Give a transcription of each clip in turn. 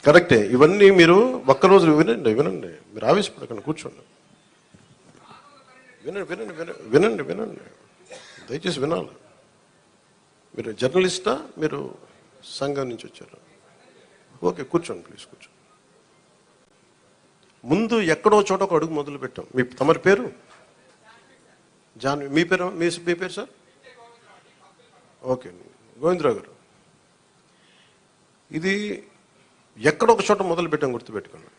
కరెక్టే. ఇవన్నీ మీరు ఒక్కరోజు వినండి వినండి, మీరు ఆవేశపడకండి, కూర్చోండి, వినండి వినండి వినండి వినండి, దయచేసి వినాలి. మీరు జర్నలిస్టా, మీరు సంఘం నుంచి వచ్చారు? ఓకే, కూర్చోండి ప్లీజ్, కూర్చోండి. ముందు ఎక్కడో చోట ఒక అడుగు మొదలు పెట్టాం. మీ తమరి పేరు? మీ పేరు? మీ పేరు సార్? ఓకే, గోవిందరావు గారు. ఇది ఎక్కడో ఒక చోట మొదలు పెట్టాం, గుర్తుపెట్టుకోండి.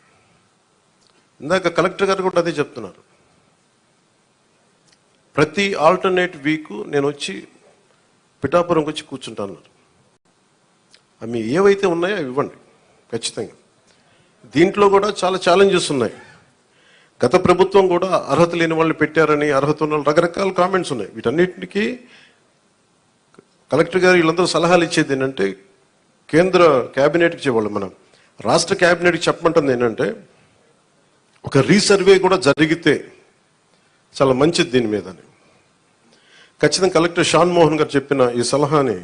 ఇందాక కలెక్టర్ గారు కూడా అదే చెప్తున్నారు. ప్రతి ఆల్టర్నేట్ వీక్ నేను వచ్చి పిఠాపురంకి వచ్చి కూర్చుంటాను. అవి ఏవైతే ఉన్నాయో అవి ఇవ్వండి ఖచ్చితంగా. దీంట్లో కూడా చాలా ఛాలెంజెస్ ఉన్నాయి. గత ప్రభుత్వం కూడా అర్హత లేని వాళ్ళని పెట్టారని, అర్హత ఉన్న రకరకాల కామెంట్స్ ఉన్నాయి. వీటన్నిటికీ కలెక్టర్ గారు వీళ్ళందరూ సలహాలు ఇచ్చేది ఏంటంటే, కేంద్ర క్యాబినెట్కి చెప్పాలి, మనం రాష్ట్ర క్యాబినెట్కి చెప్పమంటుంది ఏంటంటే, ఒక రీసర్వే కూడా జరిగితే చాలా మంచిది దీని మీద అని. ఖచ్చితంగా కలెక్టర్ షాన్ మోహన్ గారు చెప్పిన ఈ సలహాని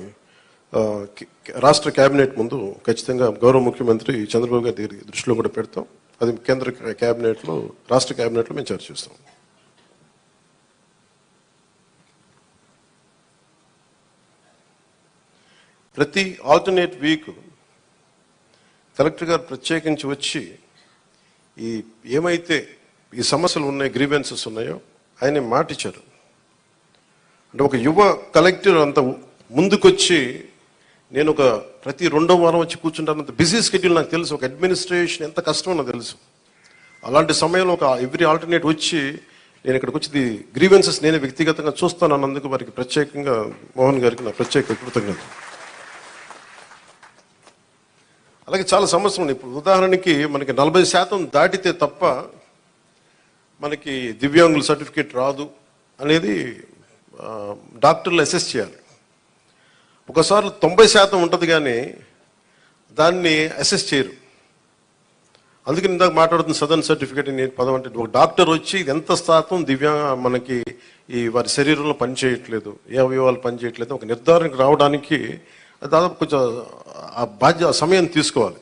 రాష్ట్ర క్యాబినెట్ ముందు ఖచ్చితంగా గౌరవ ముఖ్యమంత్రి చంద్రబాబు గారి దగ్గర దృష్టిలో కూడా పెడతాం. అది కేంద్ర క్యాబినెట్లో, రాష్ట్ర క్యాబినెట్లో మేము చర్చిస్తాం. ప్రతి ఆల్టర్నేట్ వీక్ కలెక్టర్ గారు ప్రత్యేకించి వచ్చి ఈ ఏమైతే ఈ సమస్యలు ఉన్నాయి, గ్రీవెన్సెస్ ఉన్నాయో ఆయన మాట ఇచ్చారు. అంటే ఒక యువ కలెక్టర్ అంత ముందుకొచ్చి, నేను ఒక ప్రతి 2వ వారం వచ్చి కూర్చుంటానంత బిజీ షెడ్యూల్ నాకు తెలుసు. ఒక అడ్మినిస్ట్రేషన్ ఎంత కష్టమో నాకు తెలుసు. అలాంటి సమయంలో ఒక ఎవ్రీ ఆల్టర్నేట్ వచ్చి నేను ఇక్కడికి వచ్చి గ్రీవెన్సెస్ నేనే వ్యక్తిగతంగా చూస్తాను అన్నందుకు వారికి ప్రత్యేకంగా మోహన్ గారికి నా ప్రత్యేక కృతజ్ఞత. అలాగే చాలా సమస్యలు ఉన్నాయి. ఇప్పుడు ఉదాహరణకి మనకి 40% దాటితే తప్ప మనకి దివ్యాంగుల సర్టిఫికేట్ రాదు అనేది డాక్టర్లు అసెస్ చేయాలి. ఒకసారి 90% ఉంటుంది కానీ దాన్ని అసెస్ చేయరు. అందుకని ఇందాక మాట్లాడుతున్న సదరన్ సర్టిఫికేట్ నేను పదం అంటే, ఒక డాక్టర్ వచ్చి ఇది ఎంత శాతం మనకి ఈ వారి శరీరంలో పనిచేయట్లేదు, ఏ అవయవాలు పనిచేయట్లేదు, ఒక నిర్ధారణకు రావడానికి దాదాపు కొంచెం ఆ సమయం తీసుకోవాలి.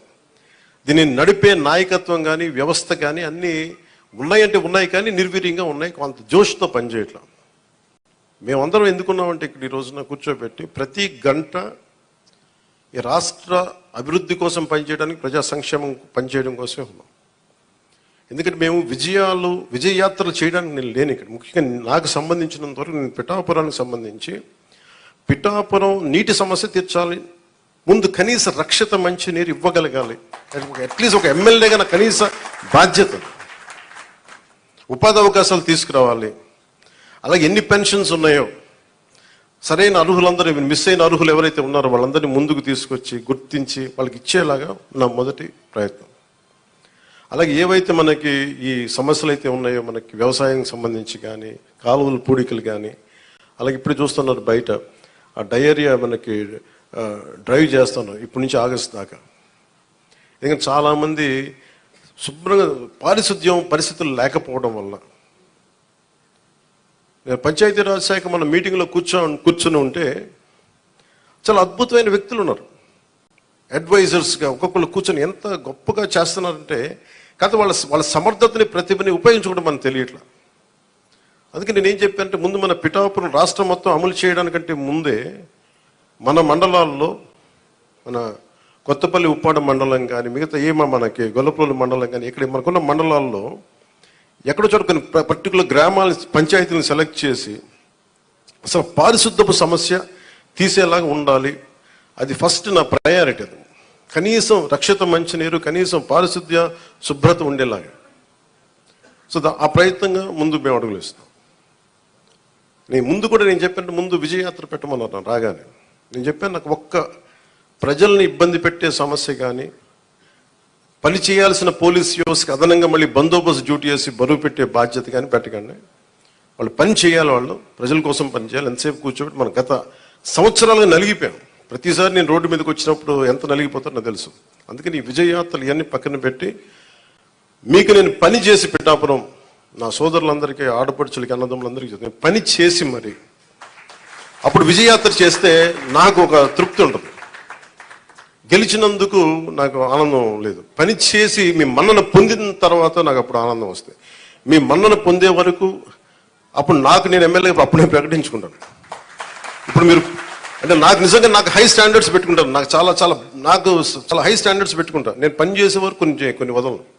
దీన్ని నడిపే నాయకత్వం కానీ వ్యవస్థ కానీ అన్నీ ఉన్నాయంటే ఉన్నాయి, కానీ నిర్వీర్యంగా ఉన్నాయి, కొంత జోష్తో పనిచేయట్లా. మేమందరం ఎందుకున్నామంటే ఇక్కడ ఈ రోజున కూర్చోబెట్టి ప్రతి గంట ఈ రాష్ట్ర అభివృద్ధి కోసం పనిచేయడానికి, ప్రజా సంక్షేమం పనిచేయడం కోసమే ఉన్నాం. ఎందుకంటే మేము విజయయాత్రలు చేయడానికి నేను లేను ఇక్కడ. ముఖ్యంగా నాకు సంబంధించినంత వరకు నేను పిఠాపురానికి సంబంధించి పిఠాపురం నీటి సమస్య తీర్చాలి, ముందు కనీస రక్షిత మంచినీరు ఇవ్వగలగాలి, అట్లీస్ట్ ఒక ఎమ్మెల్యేగా నా కనీస బాధ్యత, ఉపాధి అవకాశాలు తీసుకురావాలి. అలాగే ఎన్ని పెన్షన్స్ ఉన్నాయో సరైన అర్హులందరూ, మిస్ అయిన అర్హులు ఎవరైతే ఉన్నారో వాళ్ళందరినీ ముందుకు తీసుకొచ్చి గుర్తించి వాళ్ళకి ఇచ్చేలాగా నా మొదటి ప్రయత్నం. అలాగే ఏవైతే మనకి ఈ సమస్యలు అయితే ఉన్నాయో, మనకి వ్యవసాయం సంబంధించి కానీ, కాలువల పూడికలు కానీ, అలాగే ఇప్పుడు చూస్తున్నారు బయట ఆ డయేరియా మనకి డ్రైవ్ చేస్తున్నారు ఇప్పటి నుంచి ఆగస్టు దాకా. ఎందుకంటే చాలామంది శుభ్రంగా పారిశుద్ధ్యం పరిస్థితులు లేకపోవడం వల్ల. నేను పంచాయతీరాజ్ శాఖ మన మీటింగ్లో కూర్చొని ఉంటే చాలా అద్భుతమైన వ్యక్తులు ఉన్నారు, అడ్వైజర్స్గా ఒక్కొక్కరు కూర్చొని ఎంత గొప్పగా చేస్తున్నారంటే, కాకపోతే వాళ్ళ సమర్థతని ప్రతిభని ఉపయోగించుకోవడం మనకు తెలియట్లా. అందుకే నేనేం చెప్పానంటే, ముందు మన పిఠాపురం రాష్ట్రం మొత్తం అమలు చేయడానికంటే ముందే మన మండలాల్లో, మన కొత్తపల్లి ఉప్పాడ మండలం కానీ, మిగతా మనకి గొల్లపల్లి మండలం కానీ, ఇక్కడ మనకున్న మండలాల్లో ఎక్కడో చోట కొన్ని పర్టికులర్ గ్రామాల పంచాయతీలను సెలెక్ట్ చేసి అసలు పారిశుద్ధపు సమస్య తీసేలాగా ఉండాలి. అది ఫస్ట్ నా ప్రయారిటీ. అది కనీసం రక్షిత మంచినీరు, కనీసం పారిశుద్ధ్య శుభ్రత ఉండేలాగా. సో ఆ ప్రయత్నంగా ముందు మేము అడుగులు ఇస్తాం. నేను చెప్పాను, ముందు విజయయాత్ర పెట్టమన్నారు రాగానే. నేను చెప్పాను, నాకు ఒక్క ప్రజల్ని ఇబ్బంది పెట్టే సమస్య కానీ, పని చేయాల్సిన పోలీస్ వ్యవస్థకి అదనంగా మళ్ళీ బందోబస్తు డ్యూటీ చేసి బరువు పెట్టే బాధ్యత కానీ పెట్టకండి. వాళ్ళు పని చేయాలి, వాళ్ళు ప్రజల కోసం పని చేయాలి. ఎంతసేపు కూర్చోబెట్టి మనం గత సంవత్సరాలుగా నలిగిపోయాం. ప్రతిసారి నేను రోడ్డు మీదకి వచ్చినప్పుడు ఎంత నలిగిపోతారో నాకు తెలుసు. అందుకని ఈ విజయయాత్రలు ఇవన్నీ పక్కన పెట్టి మీకు నేను పని చేసి పిఠాపురం నా సోదరులందరికీ, ఆడపడుచులకి, అన్నదమ్ములందరికీ నేను పని చేసి మరి అప్పుడు విజయయాత్ర చేస్తే నాకు ఒక తృప్తి ఉంటుంది. గెలిచినందుకు నాకు ఆనందం లేదు. పని చేసి మీ మన్నన పొందిన తర్వాత నాకు అప్పుడు ఆనందం వస్తుంది. మీ మన్నన పొందే వరకు అప్పుడు నేను ఎమ్మెల్యే అప్పుడు నేను ప్రకటించుకుంటాను. ఇప్పుడు మీరు అంటే నాకు హై స్టాండర్డ్స్ పెట్టుకుంటాను. నాకు చాలా హై స్టాండర్డ్స్ పెట్టుకుంటాను. నేను పని చేసే వరకు కొన్ని వదలను.